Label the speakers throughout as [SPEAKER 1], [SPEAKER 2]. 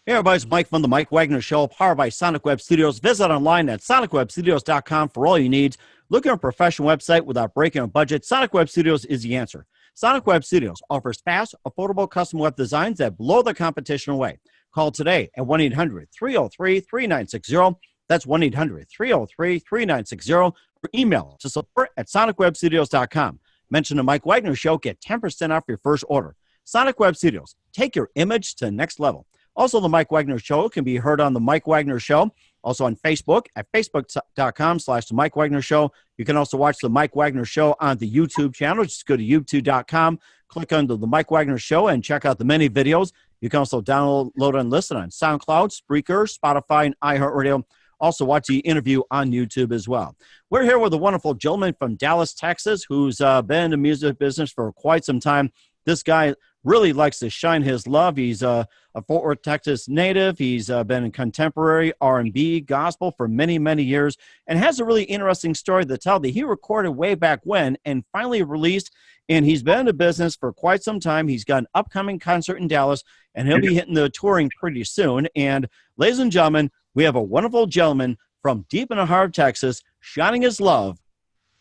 [SPEAKER 1] Hey everybody, it's Mike from the Mike Wagner Show, powered by Sonic Web Studios. Visit online at sonicwebstudios.com for all you need. Look at a professional website without breaking a budget. Sonic Web Studios is the answer. Sonic Web Studios offers fast, affordable custom web designs that blow the competition away. Call today at 1-800-303-3960. That's 1-800-303-3960. Or email to support@sonicwebstudios.com. Mention the Mike Wagner Show, get 10% off your first order. Sonic Web Studios, take your image to the next level. Also, the Mike Wagner Show can be heard on the Mike Wagner Show, also on Facebook at facebook.com/the Mike Wagner Show. You can also watch the Mike Wagner Show on the YouTube channel. Just go to youtube.com, click on the Mike Wagner Show, and check out the many videos. You can also download and listen on SoundCloud, Spreaker, Spotify, and iHeartRadio. Also, watch the interview on YouTube as well. We're here with a wonderful gentleman from Dallas, Texas, who's been in the music business for quite some time. This guy really likes to shine his love. He's a Fort Worth, Texas native. He's been in contemporary R&B, gospel for many, many years, and has a really interesting story to tell that he recorded way back when and finally released. And he's been in the business for quite some time. He's got an upcoming concert in Dallas, and he'll be hitting the touring pretty soon. And ladies and gentlemen, we have a wonderful gentleman from deep in the heart of Texas, shining his love,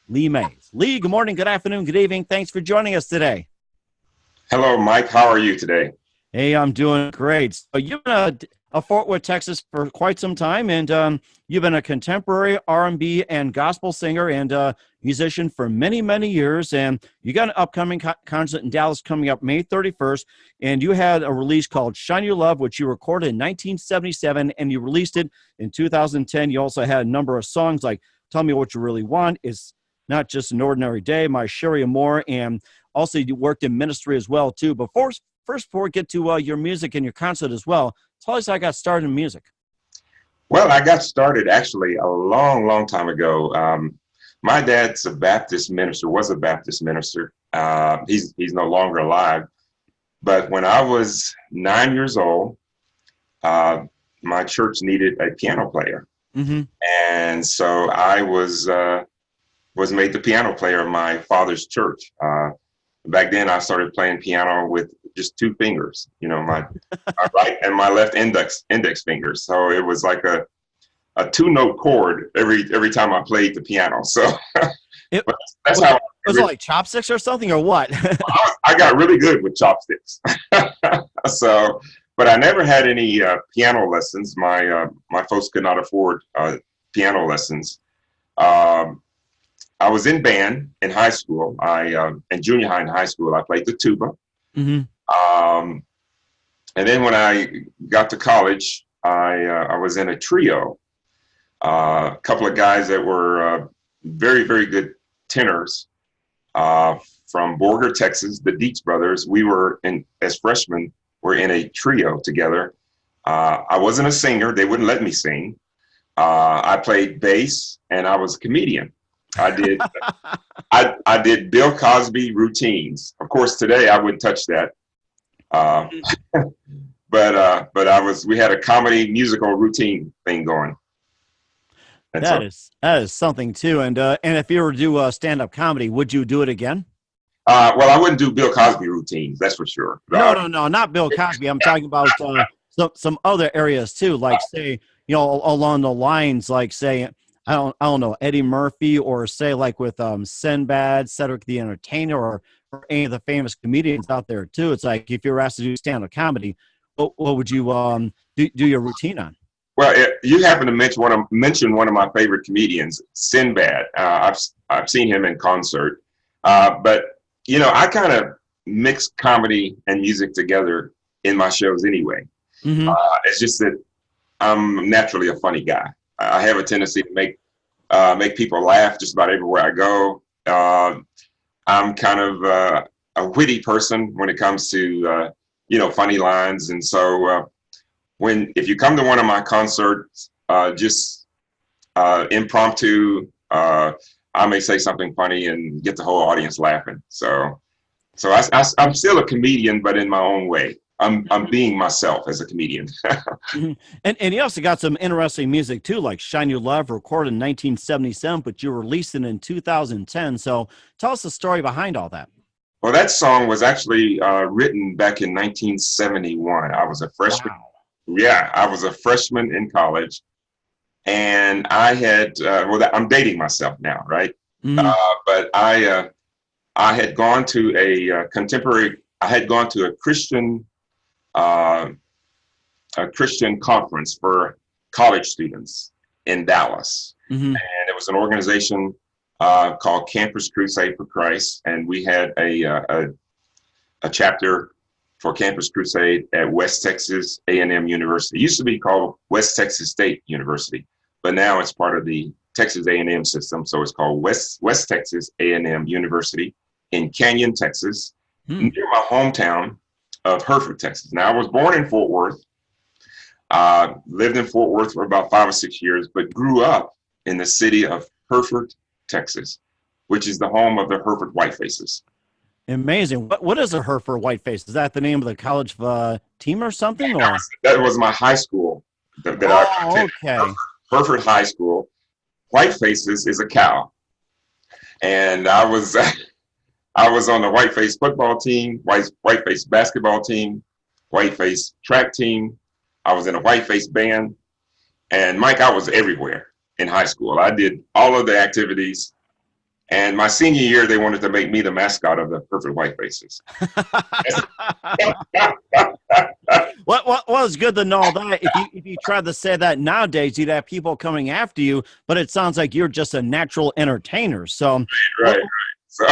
[SPEAKER 1] Lee Mays. Lee, good morning, good afternoon, good evening. Thanks for joining us today.
[SPEAKER 2] Hello, Mike. How are you today?
[SPEAKER 1] Hey, I'm doing great. So you've been a Fort Worth, Texas for quite some time, and you've been a contemporary R&B and gospel singer and musician for many, many years. And you got an upcoming concert in Dallas coming up May 31st, and you had a release called Shine Your Love, which you recorded in 1977, and you released it in 2010. You also had a number of songs like Tell Me What You Really Want, It's Not Just an Ordinary Day, My Sherry Amore, and also, you worked in ministry as well, too. But first, before we get to your music and your concert as well, tell us how I got started in music.
[SPEAKER 2] Well, I got started actually a long, long time ago. My dad's a Baptist minister, was a Baptist minister. He's no longer alive. But when I was 9 years old, my church needed a piano player. Mm-hmm. And so I was made the piano player of my father's church. Back then, I started playing piano with just two fingers, my right and my left index fingers. So it was like a two-note chord every time I played the piano. So that's how.
[SPEAKER 1] Was it like chopsticks or something, or what?
[SPEAKER 2] I got really good with chopsticks. So, but I never had any piano lessons. My folks could not afford piano lessons. I was in band in high school. In junior high and high school, I played the tuba. Mm-hmm. And then when I got to college, I was in a trio. A couple of guys that were very, very good tenors from Borger, Texas, the Dietz brothers. We were as freshmen, we're in a trio together. I wasn't a singer. They wouldn't let me sing. I played bass, and I was a comedian. I did Bill Cosby routines. Of course, today I wouldn't touch that. But we had a comedy musical routine thing going.
[SPEAKER 1] That is something too. And if you were to do stand-up comedy, would you do it again?
[SPEAKER 2] Well, I wouldn't do Bill Cosby routines, that's for sure.
[SPEAKER 1] No, not Bill Cosby. I'm talking about some other areas too, like say, along the lines, like say, I don't know, Eddie Murphy, or say like with Sinbad, Cedric the Entertainer, or any of the famous comedians out there too. It's like if you were asked to do stand-up comedy, what would you do your routine on?
[SPEAKER 2] Well, you happen to mention one of my favorite comedians, Sinbad. I've seen him in concert, but I kind of mix comedy and music together in my shows anyway. Mm-hmm. It's just that I'm naturally a funny guy. I have a tendency to make people laugh just about everywhere I go. I'm kind of a witty person when it comes to funny lines, and so if you come to one of my concerts, just impromptu, I may say something funny and get the whole audience laughing. So I'm still a comedian, but in my own way. I'm being myself as a comedian.
[SPEAKER 1] Mm-hmm. And you also got some interesting music too, like Shine Your Love, recorded in 1977, but you released it in 2010. So tell us the story behind all that.
[SPEAKER 2] Well, that song was actually written back in 1971. I was a freshman.
[SPEAKER 1] Wow.
[SPEAKER 2] Yeah, I was a freshman in college, and I had I'm dating myself now, right?
[SPEAKER 1] Mhm.
[SPEAKER 2] But I had gone to a contemporary. I had gone to uh, a Christian conference for college students in Dallas,
[SPEAKER 1] Mhm.
[SPEAKER 2] and it was an organization called Campus Crusade for Christ, and we had a chapter for Campus Crusade at West Texas A&M University. It used to be called West Texas State University, but now it's part of the Texas A&M system, so it's called West Texas A&M University in Canyon, Texas,
[SPEAKER 1] Hmm.
[SPEAKER 2] near my hometown of Hereford, Texas. Now, I was born in Fort Worth, lived in Fort Worth for about 5 or 6 years, but grew up in the city of Hereford, Texas, which is the home of the Hereford Whitefaces.
[SPEAKER 1] Amazing. What is a Hereford Whiteface? Is that the name of the college team or something? Or
[SPEAKER 2] That was my high school that I
[SPEAKER 1] oh,
[SPEAKER 2] attended,
[SPEAKER 1] okay.
[SPEAKER 2] Hereford High School. Whitefaces is a cow, and I was I was on the Whiteface football team, Whiteface basketball team, Whiteface track team. I was in a Whiteface band, and Mike, I was everywhere in high school. I did all of the activities. And my senior year, they wanted to make me the mascot of the Hereford Whitefaces.
[SPEAKER 1] Well, it's good to know that. If you tried to say that nowadays, you'd have people coming after you. But it sounds like you're just a natural entertainer. So,
[SPEAKER 2] Right.
[SPEAKER 1] well,
[SPEAKER 2] So,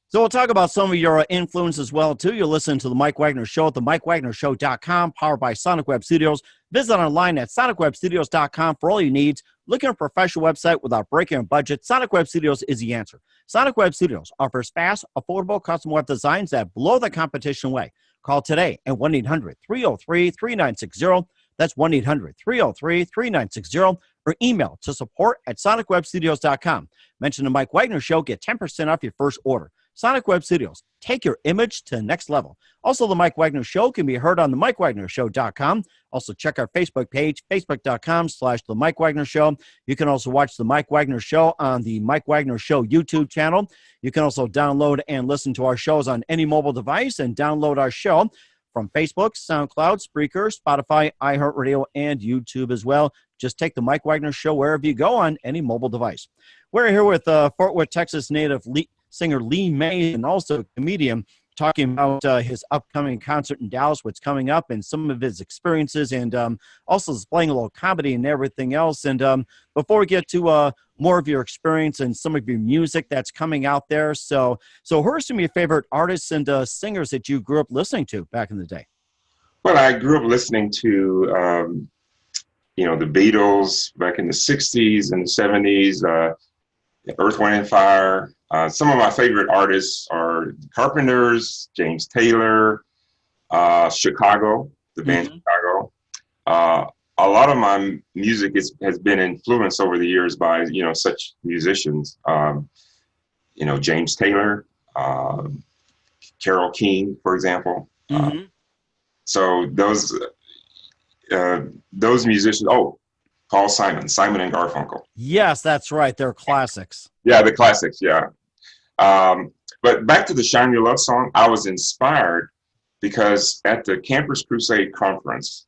[SPEAKER 1] so we'll talk about some of your influence as well, too. You're listening to the Mike Wagner Show at the MikeWagnerShow.com, powered by Sonic Web Studios. Visit online at SonicWebStudios.com for all your needs. Looking for a professional website without breaking a budget? Sonic Web Studios is the answer. Sonic Web Studios offers fast, affordable custom web designs that blow the competition away. Call today at 1-800-303-3960. That's 1-800-303-3960. Or email to support@SonicWebStudios.com. Mention the Mike Wagner Show. Get 10% off your first order. Sonic Web Studios. Take your image to the next level. Also, the Mike Wagner Show can be heard on the MikeWagnerShow.com. Also, check our Facebook page, Facebook.com/The Mike Wagner Show. You can also watch the Mike Wagner Show on the Mike Wagner Show YouTube channel. You can also download and listen to our shows on any mobile device and download our show from Facebook, SoundCloud, Spreaker, Spotify, iHeartRadio, and YouTube as well. Just take the Mike Wagner Show wherever you go on any mobile device. We're here with Fort Worth, Texas native singer Lee May, and also comedian, talking about his upcoming concert in Dallas, what's coming up, and some of his experiences, and also displaying a little comedy and everything else. And before we get to more of your experience and some of your music that's coming out there, so who are some of your favorite artists and singers that you grew up listening to back in the day?
[SPEAKER 2] well, I grew up listening to, the Beatles back in the 60s and the 70s, Earth, Wind, and Fire. Some of my favorite artists are Carpenters, James Taylor, Chicago, the band Chicago. A lot of my music has been influenced over the years by, such musicians, James Taylor, Carole King, for example. So those musicians, Paul Simon and Garfunkel.
[SPEAKER 1] Yes, that's right. They're classics.
[SPEAKER 2] Yeah, the classics, yeah. But back to the Shine Your Love song, I was inspired because at the Campus Crusade conference,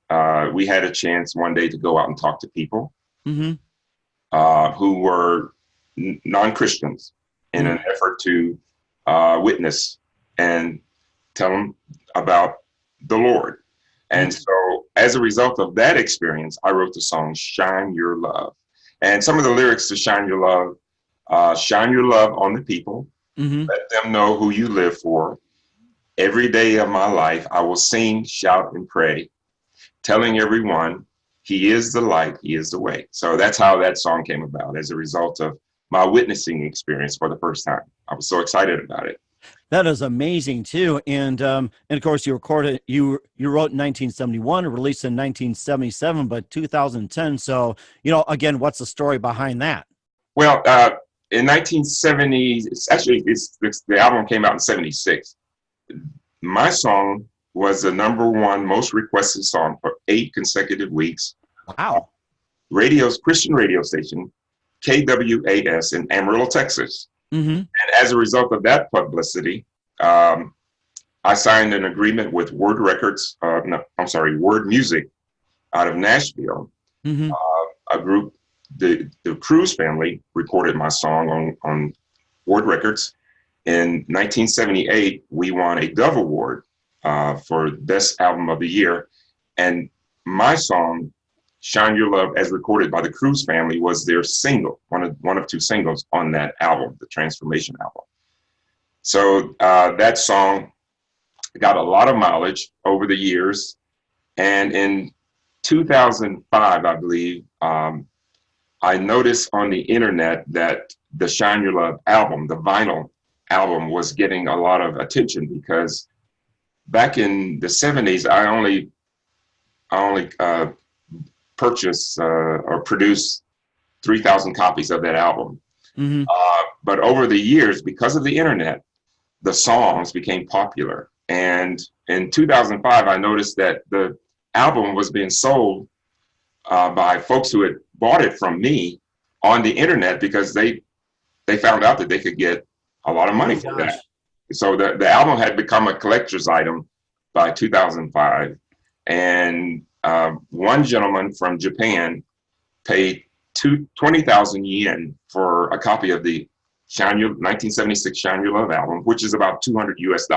[SPEAKER 2] we had a chance one day to go out and talk to people who were non-Christians in an effort to witness and tell them about the Lord. And so as a result of that experience, I wrote the song Shine Your Love. And some of the lyrics to Shine Your Love, shine your love on the people. Let them know who you live for. Every day of my life, I will sing, shout, and pray, telling everyone he is the light, he is the way. So that's how that song came about, as a result of my witnessing experience for the first time. I was so excited about it.
[SPEAKER 1] That is amazing too, and of course you recorded. You wrote in 1971, released in 1977, but 2010. So again, what's the story behind that?
[SPEAKER 2] Well, in 1970, the album came out in 76. My song was the #1 most requested song for 8 consecutive weeks.
[SPEAKER 1] Wow!
[SPEAKER 2] Christian radio station, KWAS in Amarillo, Texas.
[SPEAKER 1] And
[SPEAKER 2] as a result of that publicity, I signed an agreement with Word Music out of Nashville.
[SPEAKER 1] Mm-hmm.
[SPEAKER 2] A group, the Cruz family, recorded my song on Ward Records. In 1978, we won a Dove Award for Best Album of the Year. And my song, Shine Your Love, as recorded by the Cruz family, was their single, one of two singles on that album, the Transformation album. So that song got a lot of mileage over the years. And in 2005, I believe, I noticed on the internet that the Shine Your Love album, the vinyl album, was getting a lot of attention because back in the 70s, I only purchased or produced 3,000 copies of that album.
[SPEAKER 1] Mm-hmm.
[SPEAKER 2] But over the years, because of the internet, the songs became popular. And in 2005, I noticed that the album was being sold by folks who had bought it from me on the internet because they found out that they could get a lot of money for that. So the album had become a collector's item by 2005. And one gentleman from Japan paid 20,000 yen for a copy of the 1976 Shine Your Love album, which is about $200 US.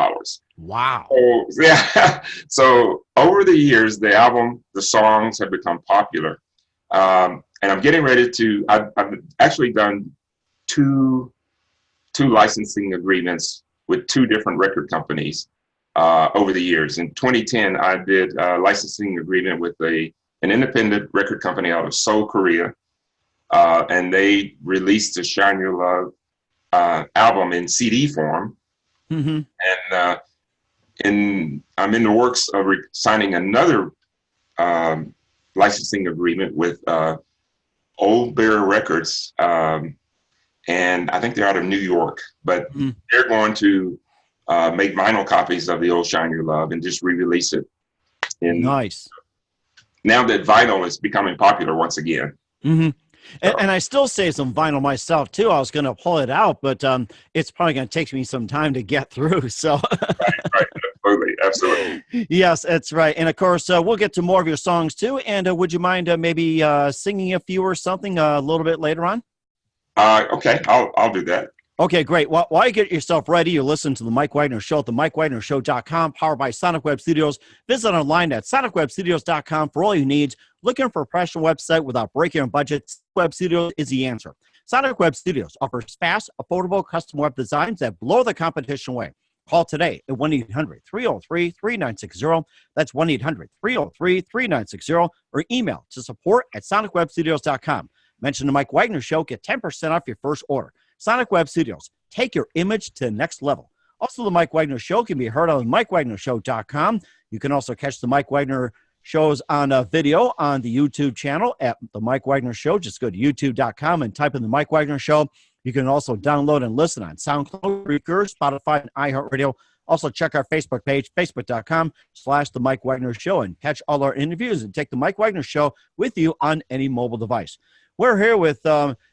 [SPEAKER 1] Wow.
[SPEAKER 2] So, yeah. So over the years, the album, the songs have become popular. And I'm getting ready to, I've actually done two licensing agreements with two different record companies over the years. In 2010, I did a licensing agreement with an independent record company out of Seoul, Korea. And they released the Shine Your Love album in CD form.
[SPEAKER 1] Mm-hmm.
[SPEAKER 2] And I'm in the works of signing another licensing agreement with Old Bear Records. And I think they're out of New York, but they're going to make vinyl copies of the old Shine Your Love and just re-release it.
[SPEAKER 1] Nice.
[SPEAKER 2] Now that vinyl is becoming popular once again.
[SPEAKER 1] Mm-hmm. And I still say some vinyl myself too. I was going to pull it out, but it's probably going to take me some time to get through. So
[SPEAKER 2] right, absolutely.
[SPEAKER 1] Yes, that's right. And of course, we'll get to more of your songs too. And would you mind maybe singing a few or something a little bit later on?
[SPEAKER 2] Okay, I'll do that.
[SPEAKER 1] Okay, great. Well, while you get yourself ready, you listen to the Mike Wagner Show at the MikeWagnerShow.com, powered by Sonic Web Studios. Visit online at SonicWebStudios.com for all your needs. Looking for a professional website without breaking your budget? Web Studios is the answer. Sonic Web Studios offers fast, affordable custom web designs that blow the competition away. Call today at 1-800-303-3960. That's 1-800-303-3960. Or email to support@SonicWebStudios.com. Mention the Mike Wagner Show. Get 10% off your first order. Sonic Web Studios. Take your image to the next level. Also, the Mike Wagner Show can be heard on MikeWagnerShow.com. You can also catch the Mike Wagner shows on video on the YouTube channel at the Mike Wagner Show. Just go to YouTube.com and type in the Mike Wagner Show. You can also download and listen on SoundCloud, Breaker, Spotify, and iHeartRadio. Also, check our Facebook page, Facebook.com/The Mike Wagner Show, and catch all our interviews and take the Mike Wagner Show with you on any mobile device. We're here with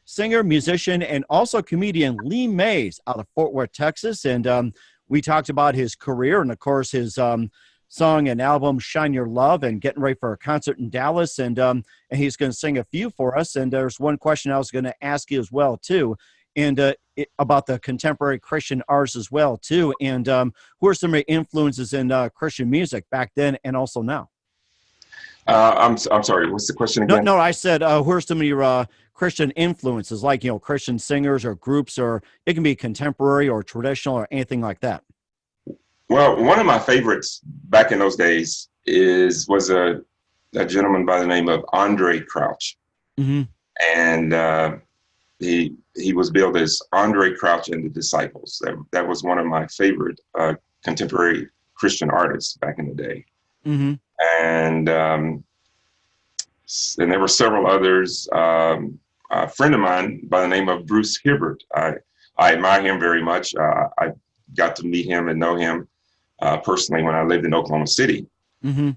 [SPEAKER 1] singer, musician, and also comedian Lee Mays out of Fort Worth, Texas. And we talked about his career and, of course, his song and album, Shine Your Love, and getting ready for a concert in Dallas. And he's going to sing a few for us. And there's one question I was going to ask you as well, too, and about the contemporary Christian artists as well, too. And who are some of the influences in Christian music back then and also now?
[SPEAKER 2] I'm sorry. What's the question again?
[SPEAKER 1] No, I said, who are some of your Christian influences, like, Christian singers or groups, or it can be contemporary or traditional or anything like that?
[SPEAKER 2] Well, one of my favorites back in those days was a gentleman by the name of Andre Crouch.
[SPEAKER 1] Mm-hmm.
[SPEAKER 2] And he was billed as Andre Crouch and the Disciples. That was one of my favorite contemporary Christian artists back in the day.
[SPEAKER 1] Mm-hmm.
[SPEAKER 2] And there were several others. A friend of mine by the name of Bruce Hibbert. I admire him very much. I got to meet him and know him personally when I lived in Oklahoma City.
[SPEAKER 1] Mm-hmm.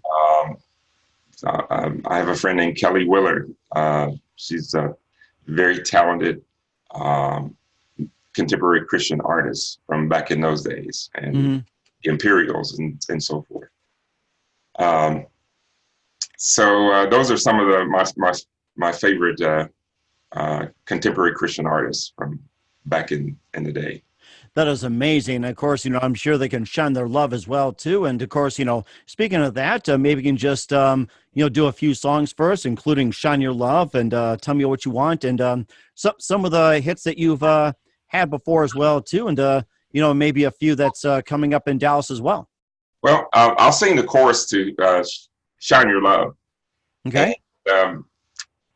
[SPEAKER 2] I have a friend named Kelly Willard. She's a very talented contemporary Christian artist from back in those days, and the Imperials and so forth. So those are some of my favorite contemporary Christian artists from back in the day.
[SPEAKER 1] That is amazing. Of course, I'm sure they can shine their love as well too. And of course, speaking of that, maybe you can just do a few songs first, including "Shine Your Love" and "Tell Me What You Want," and some of the hits that you've had before as well too, and maybe a few that's coming up in Dallas as well.
[SPEAKER 2] Well, I'll sing the chorus to "Shine Your Love."
[SPEAKER 1] Okay.
[SPEAKER 2] And,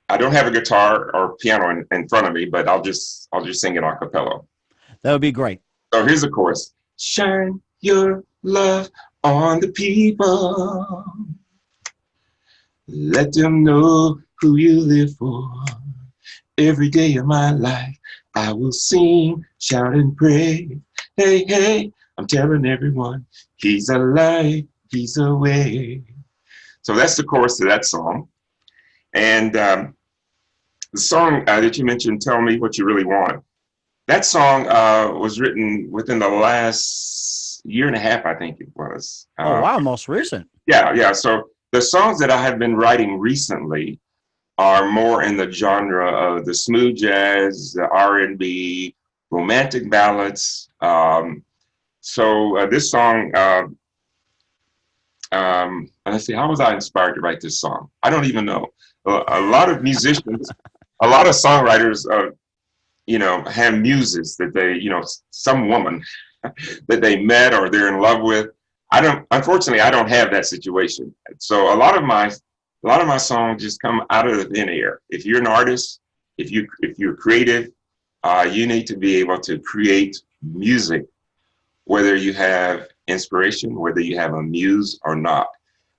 [SPEAKER 2] I don't have a guitar or piano in front of me, but I'll just sing it a cappella.
[SPEAKER 1] That would be great.
[SPEAKER 2] So here's the chorus. Shine your love on the people. Let them know who you live for. Every day of my life, I will sing, shout, and pray. Hey, hey, I'm telling everyone, he's alive, he's away. So that's the chorus to that song. And the song that you mentioned, Tell Me What You Really Want. That song was written within the last year and a half, I think it was.
[SPEAKER 1] Oh, wow, most recent.
[SPEAKER 2] Yeah. So the songs that I have been writing recently are more in the genre of the smooth jazz, the R&B, romantic ballads. So this song, let's see, how was I inspired to write this song? I don't even know. A lot of musicians, a lot of songwriters, have muses that they, some woman that they met or they're in love with. Unfortunately, I don't have that situation. So a lot of my songs just come out of the thin air. If you're an artist, if you're creative, you need to be able to create music, whether you have inspiration, whether you have a muse or not.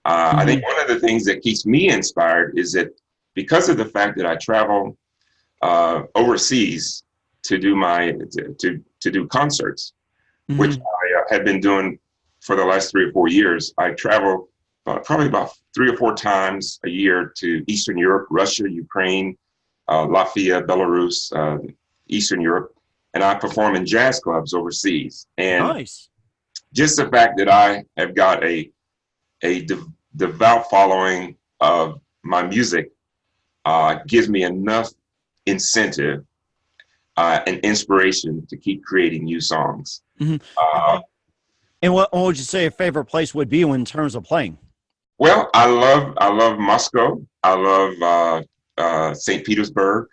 [SPEAKER 2] I think one of the things that keeps me inspired is that because of the fact that I travel overseas to do to do concerts, which I have been doing for the last 3 or 4 years. I travel probably about 3 or 4 times a year to Eastern Europe, Russia, Ukraine, Latvia, Belarus, Eastern Europe, and I perform in jazz clubs overseas. And
[SPEAKER 1] nice.
[SPEAKER 2] Just the fact that I have got a devout following of my music gives me enough incentive and inspiration to keep creating new songs.
[SPEAKER 1] And what would you say your favorite place would be in terms of playing?
[SPEAKER 2] Well, I love Moscow. I love St. Petersburg.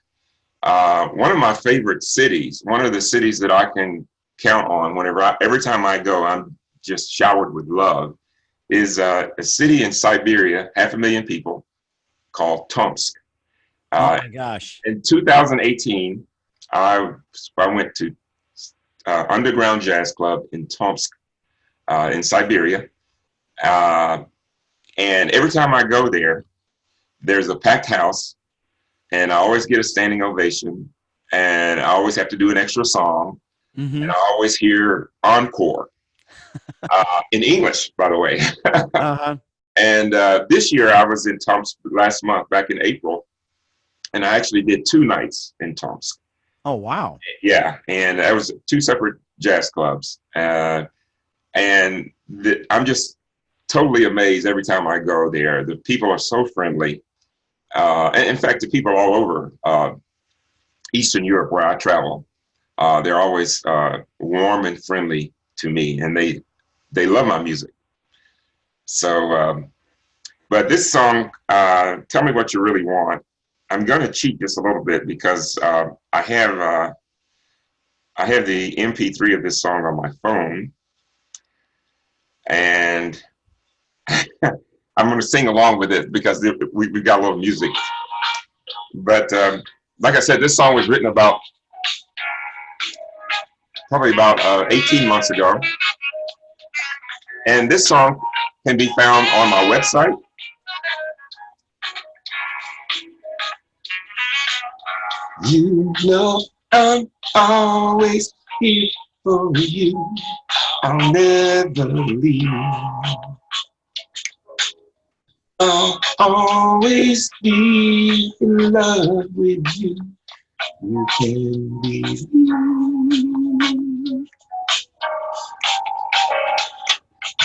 [SPEAKER 2] One of my favorite cities, one of the cities that I can count on every time I go, I'm just showered with love, is a city in Siberia, 500,000 people, called Tomsk.
[SPEAKER 1] Oh my gosh.
[SPEAKER 2] In 2018, I went to underground jazz club in Tomsk in Siberia. And every time I go there, there's a packed house, and I always get a standing ovation, and I always have to do an extra song, and I always hear encore in English, by the way. And this year I was in Tomsk last month, back in April, and I actually did 2 nights in Tomsk.
[SPEAKER 1] Oh, wow.
[SPEAKER 2] Yeah, and that was 2 separate jazz clubs. I'm just totally amazed every time I go there. The people are so friendly. And in fact, the people all over Eastern Europe where I travel, they're always warm and friendly to me, and they love my music. So, but this song, Tell Me What You Really Want, I'm going to cheat just a little bit because I have the MP3 of this song on my phone, and I'm going to sing along with it because we've got a little music. But like I said, this song was written probably about 18 months ago. And this song can be found on my website. You know I'm always here for you. I'll never leave. I'll always be in love with you. You can believe.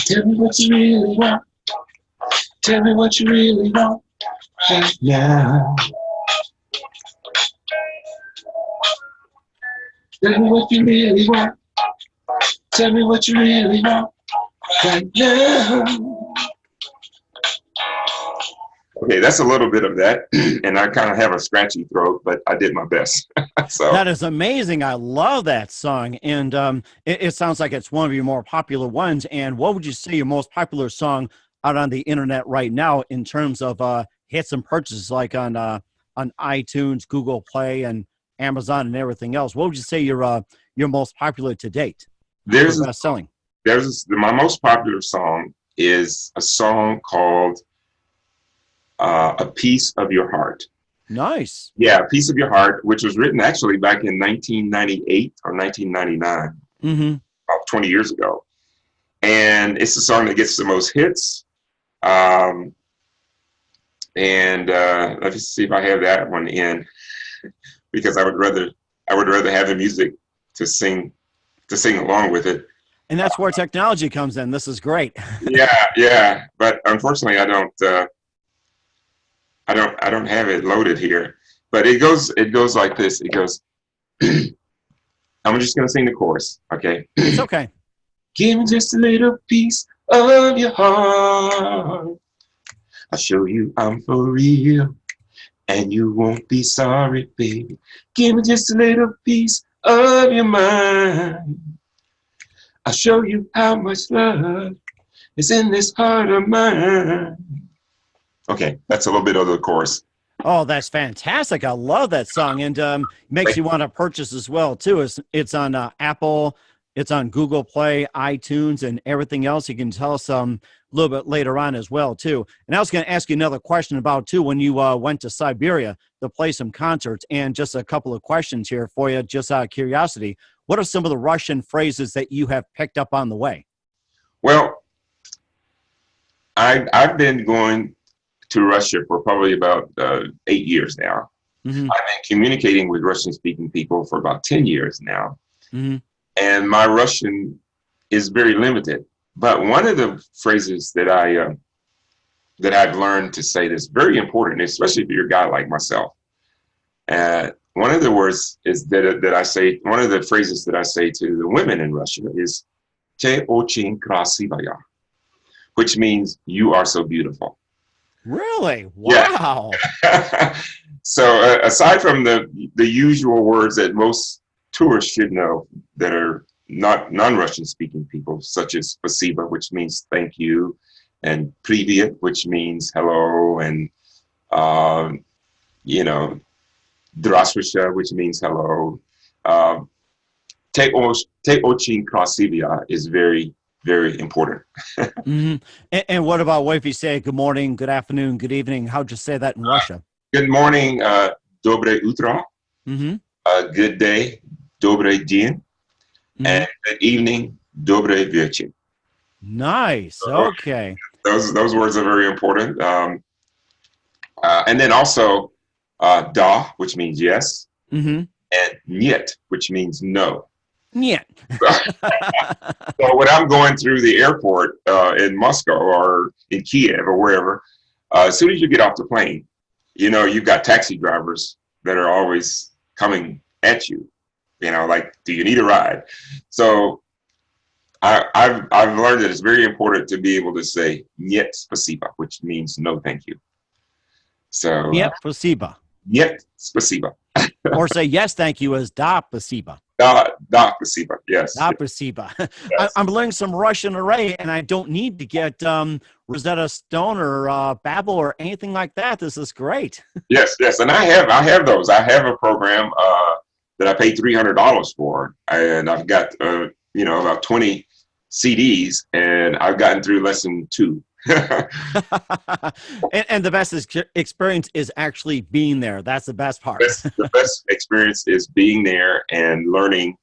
[SPEAKER 2] Tell me what you really want. Tell me what you really want right now. Tell me what you really want. Tell me what you really want right now. Okay, that's a little bit of that, and I kind of have a scratchy throat, but I did my best. So
[SPEAKER 1] That is amazing. I love that song, and it sounds like it's one of your more popular ones. And what would you say your most popular song out on the internet right now in terms of hits and purchases, like on iTunes, Google Play, and Amazon, and everything else? What would you say your most popular to date?
[SPEAKER 2] there's
[SPEAKER 1] Best selling.
[SPEAKER 2] my most popular song is a song called "A Piece of Your Heart."
[SPEAKER 1] Nice.
[SPEAKER 2] Yeah, "A Piece of Your Heart," which was written actually back in 1998 or 1999,
[SPEAKER 1] Mm-hmm.
[SPEAKER 2] about 20 years ago. And it's the song that gets the most hits. And let me see if I have that one in, because I would rather have the music to sing along with it.
[SPEAKER 1] And that's where technology comes in. This is great.
[SPEAKER 2] Yeah. But unfortunately, I don't have it loaded here. But it goes like this. It goes. I'm just gonna sing the chorus, okay?
[SPEAKER 1] It's okay.
[SPEAKER 2] Give me just a little piece of your heart. I'll show you I'm for real, and you won't be sorry, baby. Give me just a little piece of your mind. I'll show you how much love is in this heart of mine. Okay, that's a little bit of the chorus.
[SPEAKER 1] Oh, that's fantastic. I love that song, and makes you want to purchase as well, too. It's on Apple, it's on Google Play, iTunes, and everything else. You can tell us a little bit later on as well, too. And I was going to ask you another question about, too, when you went to Siberia to play some concerts, and just a couple of questions here for you, just out of curiosity. What are some of the Russian phrases that you have picked up on the way?
[SPEAKER 2] Well, I've been going to Russia for probably about 8 years now.
[SPEAKER 1] Mm-hmm.
[SPEAKER 2] I've been communicating with Russian-speaking people for about 10 years now.
[SPEAKER 1] Mm-hmm.
[SPEAKER 2] And my Russian is very limited. But one of the phrases that I've learned to say that's very important, especially if you're a guy like myself. One of the words is that I say, one of the phrases that I say to the women in Russia is "Te очень красивая," which means "you are so beautiful."
[SPEAKER 1] Really? Wow.
[SPEAKER 2] Yeah. So aside from the usual words that most tourists should know that are not non-Russian speaking people, such as "spasiba," which means thank you, and "privyet," which means hello, and "Здравствуйте," which means hello. "Te очень красивая" is very, very important.
[SPEAKER 1] Mm-hmm. And what about what if you say good morning, good afternoon, good evening? How'd you say that in Russia?
[SPEAKER 2] Good morning, доброе утро.
[SPEAKER 1] Mm-hmm.
[SPEAKER 2] Good day, добрый день.
[SPEAKER 1] Mm-hmm.
[SPEAKER 2] And good evening, добрый вечер.
[SPEAKER 1] Nice. Okay.
[SPEAKER 2] Those words are very important. And then also da, which means yes,
[SPEAKER 1] Mm-hmm.
[SPEAKER 2] and niet, which means no.
[SPEAKER 1] Yeah.
[SPEAKER 2] So when I'm going through the airport in Moscow or in Kiev or wherever, as soon as you get off the plane, you've got taxi drivers that are always coming at you. Like, do you need a ride? So I've learned that it's very important to be able to say "Нет, спасибо," which means no, thank you. So
[SPEAKER 1] Yep. Spasiba.
[SPEAKER 2] "Нет, спасибо."
[SPEAKER 1] Or say yes, thank you as da spasiba.
[SPEAKER 2] Da спасибо. Yes.
[SPEAKER 1] Da spasiba.
[SPEAKER 2] Yes.
[SPEAKER 1] I'm learning some Russian already, and I don't need to get Rosetta Stone or Babbel or anything like that. This is great.
[SPEAKER 2] Yes, and I have those. I have a program that I paid $300 for, and I've got about 20 CDs, and I've gotten through lesson 2.
[SPEAKER 1] and the best experience is actually being there. That's the best part.
[SPEAKER 2] The best experience is being there and learning,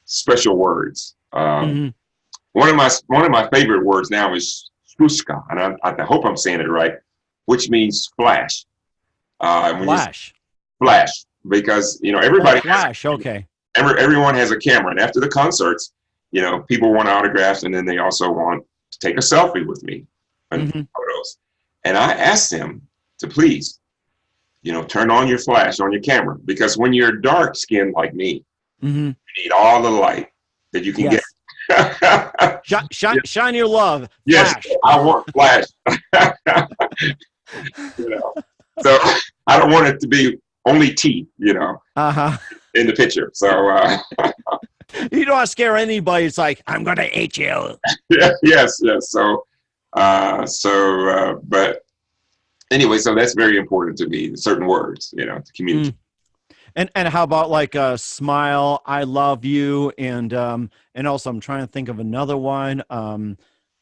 [SPEAKER 2] special words.
[SPEAKER 1] Mm-hmm.
[SPEAKER 2] One of my favorite words now is "sluska," and I hope I'm saying it right, which means flash.
[SPEAKER 1] Flash.
[SPEAKER 2] Flash, because everybody.
[SPEAKER 1] Flash. Okay.
[SPEAKER 2] Everyone has a camera, and after the concerts, people want autographs, and then they also want to take a selfie with me. and photos. And I asked them to please, turn on your flash on your camera, because when you're dark skinned like me, you need all the light that you can get.
[SPEAKER 1] Shine your love.
[SPEAKER 2] Yes,
[SPEAKER 1] flash.
[SPEAKER 2] I want flash. So I don't want it to be only teeth, in the picture. So
[SPEAKER 1] you don't want to scare anybody. It's like, I'm gonna eat you.
[SPEAKER 2] Yes. So but anyway, so that's very important to me. Certain words, to communicate.
[SPEAKER 1] And how about like smile, I love you, and also I'm trying to think of another one.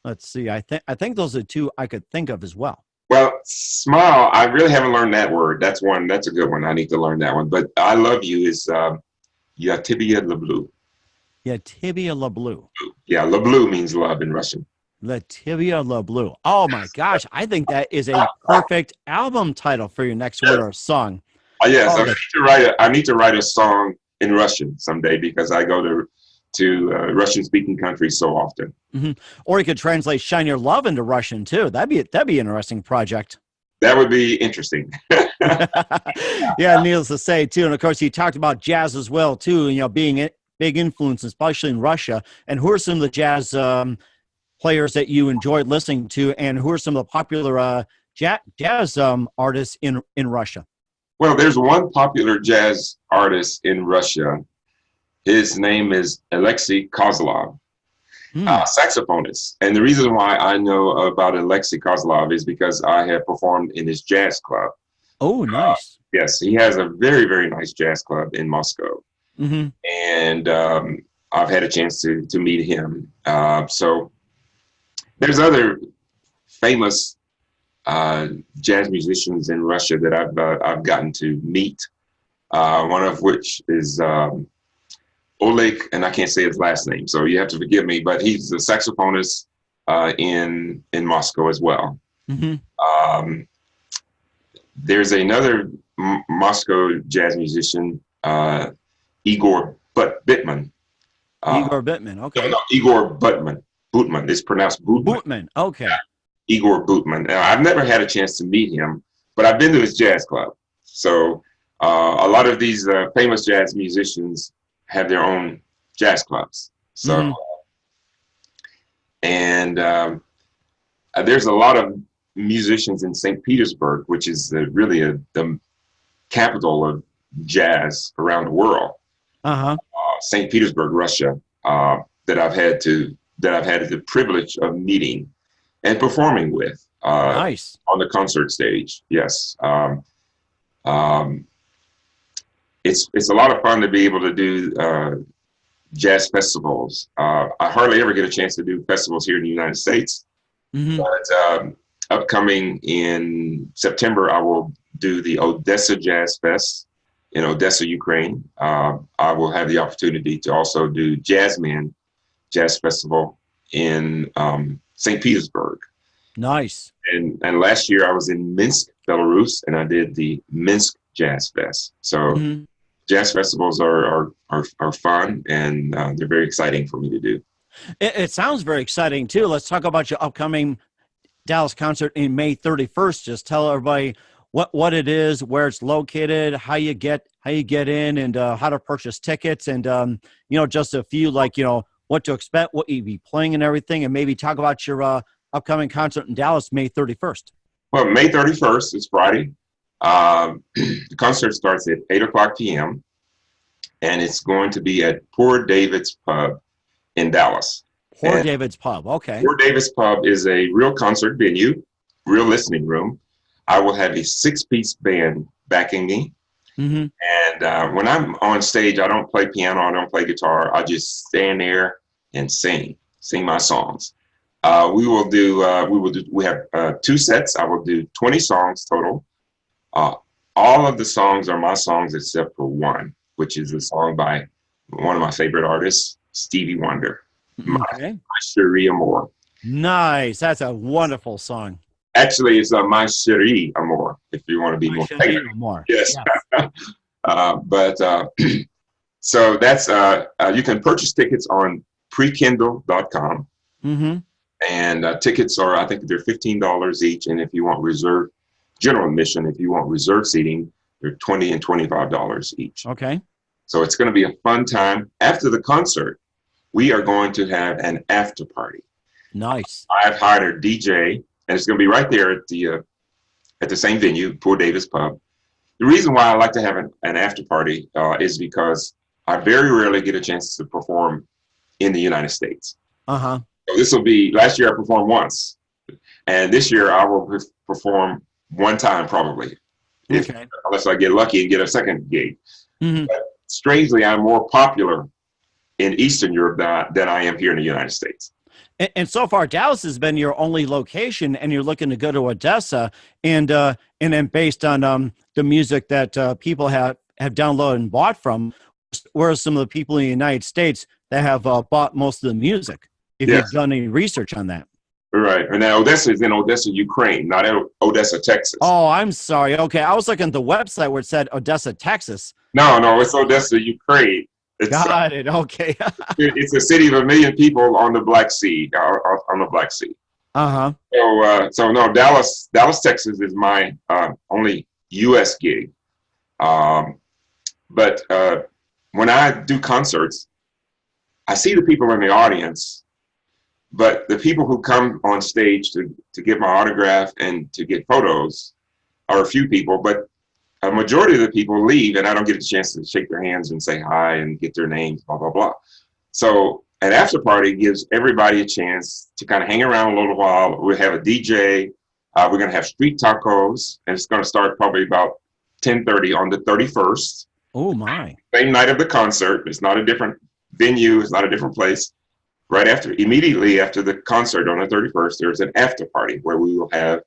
[SPEAKER 1] Let's see. I think those are two I could think of as well.
[SPEAKER 2] Well, smile, I really haven't learned that word. That's a good one. I need to learn that one. But I love you is Ya tibia le bleu.
[SPEAKER 1] Ya tibia le bleu.
[SPEAKER 2] Yeah, le bleu means love in Russian.
[SPEAKER 1] La tibia le bleu. Oh my gosh, I think that is a perfect album title for your next winter song.
[SPEAKER 2] Yes, I need to write a song in Russian someday, because I go to Russian-speaking countries so often.
[SPEAKER 1] Or you could translate "Shine Your Love" into Russian too. That'd be an interesting project.
[SPEAKER 2] That would be interesting.
[SPEAKER 1] Yeah, needless to say too, and of course you talked about jazz as well too. Being a big influence, especially in Russia. And who are some of the jazz players that you enjoyed listening to, and who are some of the popular jazz artists in Russia?
[SPEAKER 2] Well, there's one popular jazz artist in Russia. His name is Alexei Kozlov, saxophonist. And the reason why I know about Alexei Kozlov is because I have performed in his jazz club.
[SPEAKER 1] Oh, nice.
[SPEAKER 2] Yes, he has a very, very nice jazz club in Moscow. And I've had a chance to meet him. So there's other famous jazz musicians in Russia that I've gotten to meet. One of which is Oleg, and I can't say his last name, so you have to forgive me. But he's a saxophonist in Moscow as well. There's another Moscow jazz musician, Igor Butman.
[SPEAKER 1] Igor Butman, okay.
[SPEAKER 2] No, Igor Butman. Butman. It's pronounced Butman.
[SPEAKER 1] Butman, okay.
[SPEAKER 2] Yeah. Igor Butman. Now, I've never had a chance to meet him, but I've been to his jazz club. So a lot of these famous jazz musicians have their own jazz clubs. So, and there's a lot of musicians in St. Petersburg, which is really the capital of jazz around the world. St. Petersburg, Russia, that I've had the privilege of meeting and performing with.
[SPEAKER 1] Nice.
[SPEAKER 2] On the concert stage. Yes. It's a lot of fun to be able to do jazz festivals. I hardly ever get a chance to do festivals here in the United States, but upcoming in September, I will do the Odessa Jazz Fest in Odessa, Ukraine. I will have the opportunity to also do Jazzman Jazz Festival in St. Petersburg.
[SPEAKER 1] Nice.
[SPEAKER 2] And last year I was in Minsk, Belarus, and I did the Minsk Jazz Fest. So jazz festivals are fun, and they're very exciting for me to do.
[SPEAKER 1] It sounds very exciting too. Let's talk about your upcoming Dallas concert in May 31st. Just tell everybody what it is, where it's located, how you get in, and how to purchase tickets, and just a few what to expect, what you'll be playing, and everything, and maybe talk about your upcoming concert in Dallas May 31st.
[SPEAKER 2] Well, May 31st is Friday. The concert starts at 8:00 p.m. and it's going to be at Poor David's Pub in Dallas.
[SPEAKER 1] Poor David's Pub, okay.
[SPEAKER 2] Poor David's Pub is a real concert venue, real listening room. I will have a 6-piece band backing me. And when I'm on stage, I don't play piano, I don't play guitar. I just stand there and sing my songs. We have 2 sets. I will do 20 songs total. All of the songs are my songs except for one, which is a song by one of my favorite artists, Stevie Wonder. My Cherie Amour.
[SPEAKER 1] Nice. That's a wonderful song.
[SPEAKER 2] Actually, it's My Cherie Amour, if you want to be more technical. Yes. So that's, you can purchase tickets on prekindle.com. And tickets are, I think they're $15 each. And if you want general admission, if you want reserve seating, they're $20 and $25 each.
[SPEAKER 1] Okay.
[SPEAKER 2] So it's going to be a fun time. After the concert, we are going to have an after party.
[SPEAKER 1] Nice.
[SPEAKER 2] I've hired a DJ, and it's going to be right there at the same venue, Poor Davis Pub. The reason why I like to have an after party is because I very rarely get a chance to perform in the United States.
[SPEAKER 1] Uh-huh.
[SPEAKER 2] So this will be, last year I performed once, and this year I will perform one time probably, unless I get lucky and get a second gig.
[SPEAKER 1] Mm-hmm.
[SPEAKER 2] But strangely, I'm more popular in Eastern Europe than I am here in the United States.
[SPEAKER 1] And so far, Dallas has been your only location, and you're looking to go to Odessa, and then based on the music that people have downloaded and bought from, where are some of the people in the United States that have bought most of the music? If you've done any research on that.
[SPEAKER 2] Right. And now Odessa is in Odessa, Ukraine, not Odessa, Texas.
[SPEAKER 1] Oh, I'm sorry. Okay. I was looking at the website where it said Odessa, Texas.
[SPEAKER 2] No, it's Odessa, Ukraine.
[SPEAKER 1] Got it. Okay.
[SPEAKER 2] It's a city of 1 million people on the Black Sea,
[SPEAKER 1] Uh-huh.
[SPEAKER 2] So no, Dallas, Texas is my only U.S. gig. But when I do concerts, I see the people in the audience, but the people who come on stage to get my autograph and to get photos are a few people, but a majority of the people leave and I don't get a chance to shake their hands and say hi and get their names, blah, blah, blah. So an after party gives everybody a chance to kind of hang around a little while. We'll have a DJ. We're going to have street tacos, and it's going to start probably about 10:30 on the 31st.
[SPEAKER 1] Oh, my.
[SPEAKER 2] Same night of the concert. It's not a different venue. It's not a different place. Immediately after the concert on the 31st, there's an after party where we will have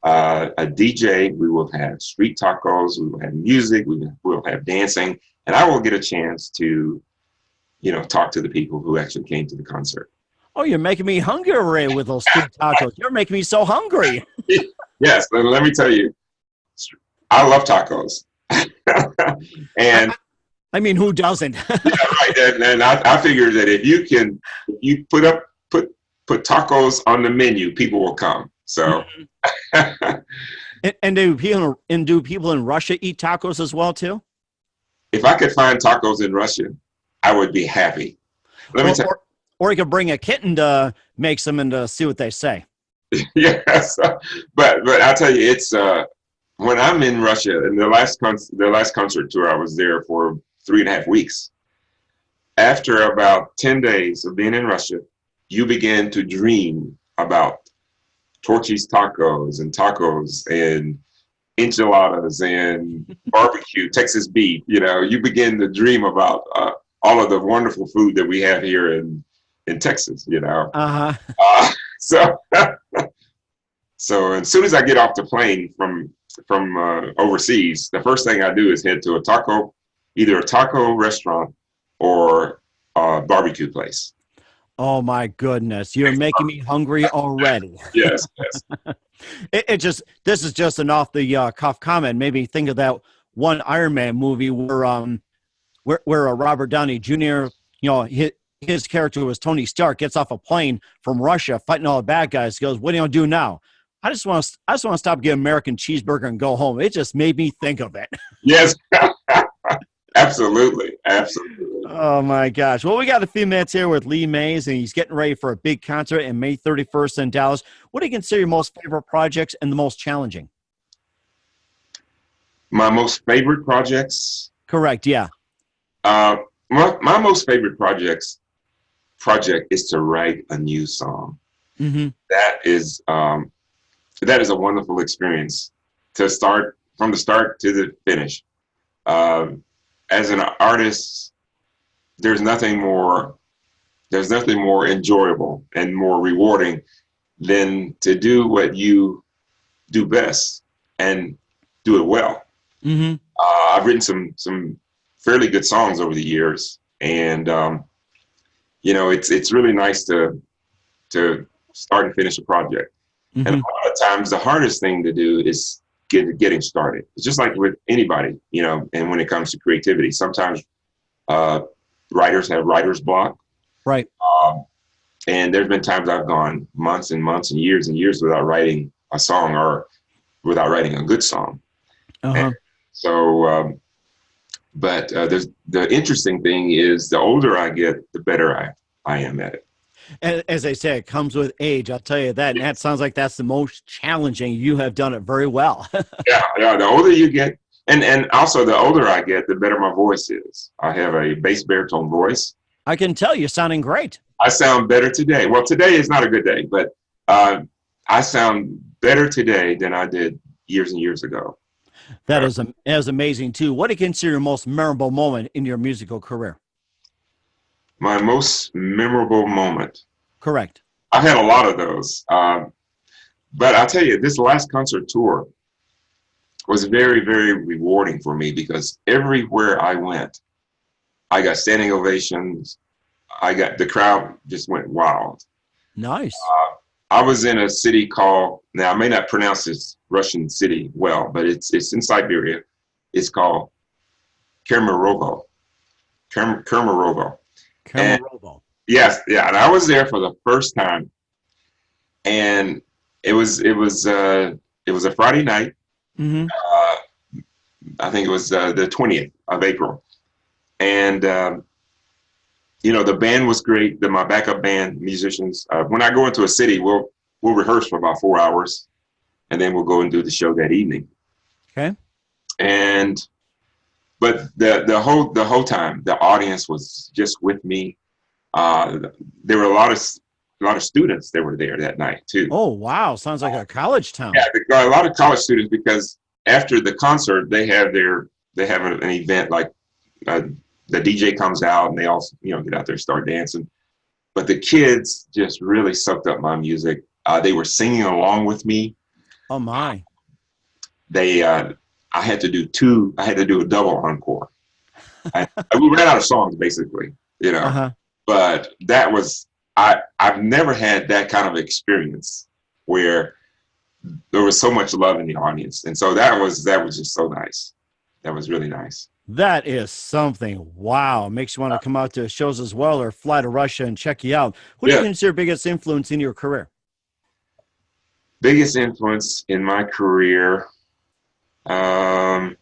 [SPEAKER 2] a DJ, we will have street tacos, we will have music, we will have dancing, and I will get a chance to, talk to the people who actually came to the concert.
[SPEAKER 1] Oh, you're making me hungry already with those street tacos. You're making me so hungry.
[SPEAKER 2] Yes, and let me tell you, I love tacos. And
[SPEAKER 1] I mean, who doesn't?
[SPEAKER 2] yeah, right. And I figure that if you put tacos on the menu, people will come. So,
[SPEAKER 1] and do people in Russia eat tacos as well too?
[SPEAKER 2] If I could find tacos in Russia, I would be happy.
[SPEAKER 1] Or you could bring a kitten to make some and to see what they say.
[SPEAKER 2] Yes, but I'll tell you, it's when I'm in Russia, in the last concert tour, I was there for 3.5 weeks. After about 10 days of being in Russia, you begin to dream about Torchy's tacos and enchiladas and barbecue, Texas beef. You begin to dream about all of the wonderful food that we have here in Texas.
[SPEAKER 1] Uh-huh.
[SPEAKER 2] So as soon as I get off the plane from overseas, the first thing I do is head to either a taco restaurant or a barbecue place.
[SPEAKER 1] Oh my goodness, you're making me hungry already.
[SPEAKER 2] Yes.
[SPEAKER 1] This is just an off the cuff comment. Made me think of that one Iron Man movie where Robert Downey Jr. His character was Tony Stark, gets off a plane from Russia fighting all the bad guys. He goes, "What do you do now?" I just want to stop, get an American cheeseburger and go home. It just made me think of it.
[SPEAKER 2] Yes. Absolutely.
[SPEAKER 1] Oh my gosh. Well, we got a few minutes here with Lee Mays, and he's getting ready for a big concert in May 31st in Dallas. What do you consider your most favorite projects and the most challenging?
[SPEAKER 2] My most favorite projects?
[SPEAKER 1] Correct. Yeah.
[SPEAKER 2] My most favorite project is to write a new song.
[SPEAKER 1] Mm-hmm.
[SPEAKER 2] That is a wonderful experience from the start to the finish. As an artist, there's nothing more enjoyable and more rewarding than to do what you do best and do it well.
[SPEAKER 1] Mm-hmm.
[SPEAKER 2] I've written some fairly good songs over the years, and it's really nice to start and finish a project.
[SPEAKER 1] Mm-hmm.
[SPEAKER 2] And a lot of times the hardest thing to do is getting started. It's just like with anybody, and when it comes to creativity, sometimes writers have writer's block.
[SPEAKER 1] Right.
[SPEAKER 2] And there's been times I've gone months and months and years without writing a song or without writing a good song.
[SPEAKER 1] Uh-huh.
[SPEAKER 2] So, the interesting thing is the older I get, the better I am at it.
[SPEAKER 1] And as I say, it comes with age. I'll tell you that. And that sounds like that's the most challenging. You have done it very well.
[SPEAKER 2] Yeah. The older you get, and also the older I get, the better my voice is. I have a bass baritone voice.
[SPEAKER 1] I can tell you're sounding great.
[SPEAKER 2] I sound better today. Well, today is not a good day, but I sound better today than I did years and years ago.
[SPEAKER 1] That is amazing too. What do you consider your most memorable moment in your musical career?
[SPEAKER 2] My most memorable moment.
[SPEAKER 1] Correct.
[SPEAKER 2] I've had a lot of those. But I'll tell you, this last concert tour was very, very rewarding for me because everywhere I went, I got standing ovations. The crowd just went wild.
[SPEAKER 1] Nice.
[SPEAKER 2] I was in a city called, now I may not pronounce this Russian city well, but it's in Siberia. It's called Kemerovo. Kemerovo.
[SPEAKER 1] Kemerovo.
[SPEAKER 2] Yes, yeah. And I was there for the first time. And it was a Friday night.
[SPEAKER 1] Mm-hmm.
[SPEAKER 2] I think it was the 20th of April. And the band was great. My backup band musicians. When I go into a city, we'll rehearse for about 4 hours, and then we'll go and do the show that evening.
[SPEAKER 1] Okay.
[SPEAKER 2] But the whole time, the audience was just with me. There were a lot of students that were there that night too.
[SPEAKER 1] Oh wow! Sounds like a college town.
[SPEAKER 2] Yeah, there are a lot of college students because after the concert, they have an event like. The DJ comes out and they all, get out there and start dancing. But the kids just really soaked up my music. They were singing along with me.
[SPEAKER 1] Oh my!
[SPEAKER 2] I had to do a double encore. We ran out of songs basically,
[SPEAKER 1] Uh-huh.
[SPEAKER 2] But that was, I've never had that kind of experience where there was so much love in the audience. And so that was just so nice. That was really nice.
[SPEAKER 1] That is something. Wow. Makes you want to come out to shows as well or fly to Russia and check you out. Who do you consider biggest influence in your career?
[SPEAKER 2] Biggest influence in my career. There's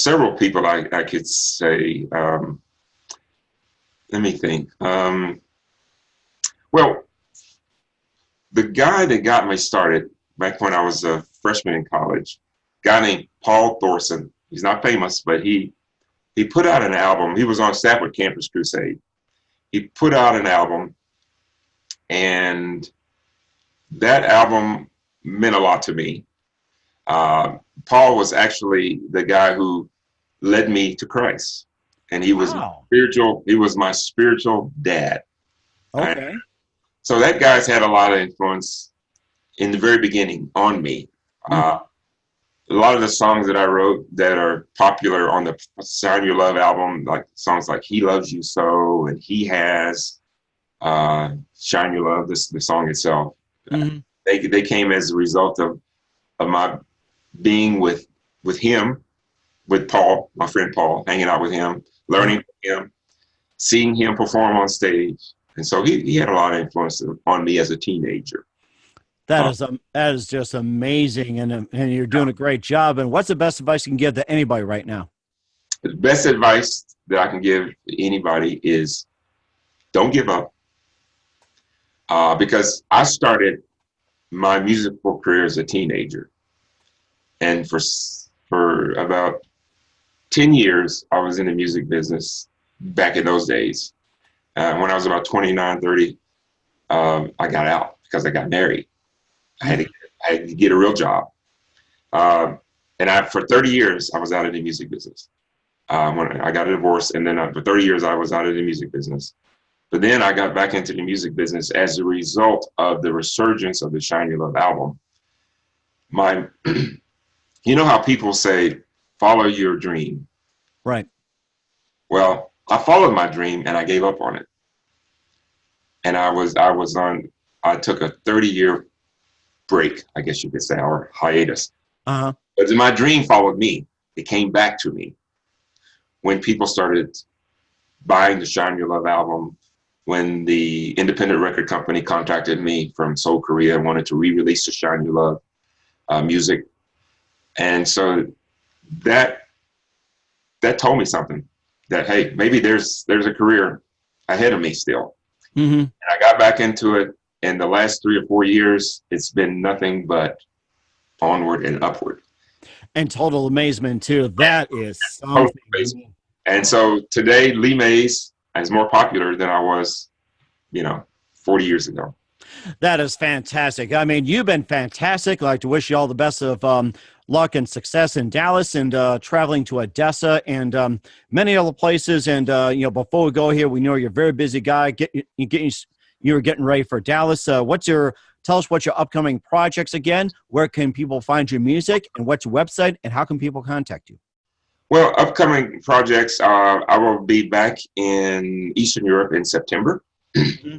[SPEAKER 2] several people I could say. Let me think. Well, the guy that got me started back when I was a freshman in college, a guy named Paul Thorson. He's not famous, but he put out an album. He was on staff with Campus Crusade. He put out an album, and that album meant a lot to me. Paul was actually the guy who led me to Christ, and he was spiritual. He was my spiritual dad.
[SPEAKER 1] Okay.
[SPEAKER 2] Right? So that guy's had a lot of influence in the very beginning on me. A lot of the songs that I wrote that are popular on the Shine Your Love album, like songs like He Loves You So and He Has, Shine Your Love, the song itself, they came as a result of my being with him, with Paul, my friend Paul, hanging out with him, learning from him, seeing him perform on stage. And so he had a lot of influence on me as a teenager.
[SPEAKER 1] That is just amazing, and you're doing a great job. And what's the best advice you can give to anybody right now?
[SPEAKER 2] The best advice that I can give anybody is don't give up. Because I started my musical career as a teenager, and for about 10 years, I was in the music business back in those days. When I was about 29, 30, I got out because I got married. I had to get a real job. And for 30 years, I was out of the music business. When I got a divorce, and then for 30 years, I was out of the music business. But then I got back into the music business as a result of the resurgence of the Shine Your Love album. You know how people say, follow your dream.
[SPEAKER 1] Right.
[SPEAKER 2] Well, I followed my dream and I gave up on it. And I took a 30-year break, I guess you could say, or hiatus.
[SPEAKER 1] Uh-huh.
[SPEAKER 2] But my dream followed me. It came back to me when people started buying the Shine Your Love album, when the independent record company contacted me from Seoul, Korea, and wanted to re-release the Shine You Love music. And so that told me something, that, hey, maybe there's a career ahead of me still.
[SPEAKER 1] Mm-hmm.
[SPEAKER 2] And I got back into it. In the last 3 or 4 years, it's been nothing but onward and upward.
[SPEAKER 1] And total amazement, too. That is something.
[SPEAKER 2] And so today, Lee Mays is more popular than I was, 40 years ago.
[SPEAKER 1] That is fantastic. I mean, you've been fantastic. I'd like to wish you all the best of luck and success in Dallas and traveling to Odessa and many other places. And, before we go here, we know you're a very busy guy. You're getting ready for Dallas. Tell us what your upcoming projects again. Where can people find your music, and what's your website, and how can people contact you?
[SPEAKER 2] Well, upcoming projects, I will be back in Eastern Europe in September. Mm-hmm.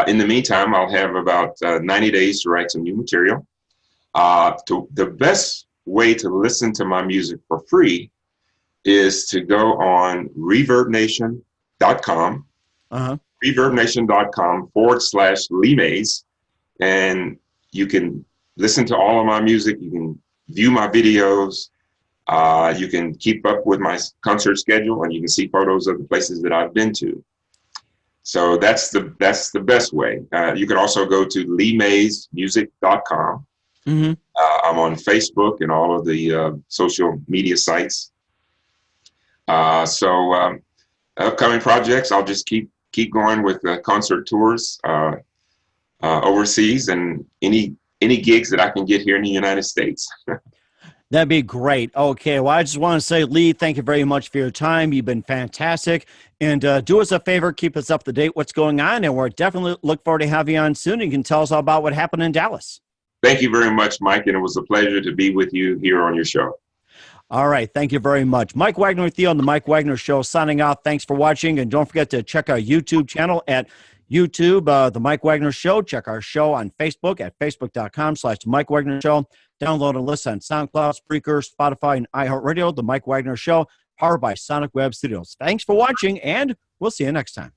[SPEAKER 2] In the meantime, I'll have about 90 days to write some new material. The best way to listen to my music for free is to go on ReverbNation.com. Uh-huh. ReverbNation.com/Lee Mays, and you can listen to all of my music. You can view my videos. You can keep up with my concert schedule, and you can see photos of the places that I've been to. So that's the best way. You can also go to LeeMaysMusic.com. Mm-hmm. I'm on Facebook and all of the social media sites. Upcoming projects, I'll just keep going with concert tours overseas, and any gigs that I can get here in the United States.
[SPEAKER 1] That'd be great. Okay, well, I just want to say, Lee, thank you very much for your time. You've been fantastic. And do us a favor, keep us up to date what's going on, and we're definitely look forward to having you on soon. You can tell us all about what happened in Dallas.
[SPEAKER 2] Thank you very much, Mike, and it was a pleasure to be with you here on your show.
[SPEAKER 1] All right, thank you very much. Mike Wagner with you on the Mike Wagner Show, signing off. Thanks for watching, and don't forget to check our YouTube channel at YouTube, the Mike Wagner Show. Check our show on Facebook at facebook.com/The Mike Wagner Show. Download and listen on SoundCloud, Spreaker, Spotify, and iHeartRadio. The Mike Wagner Show, powered by Sonic Web Studios. Thanks for watching, and we'll see you next time.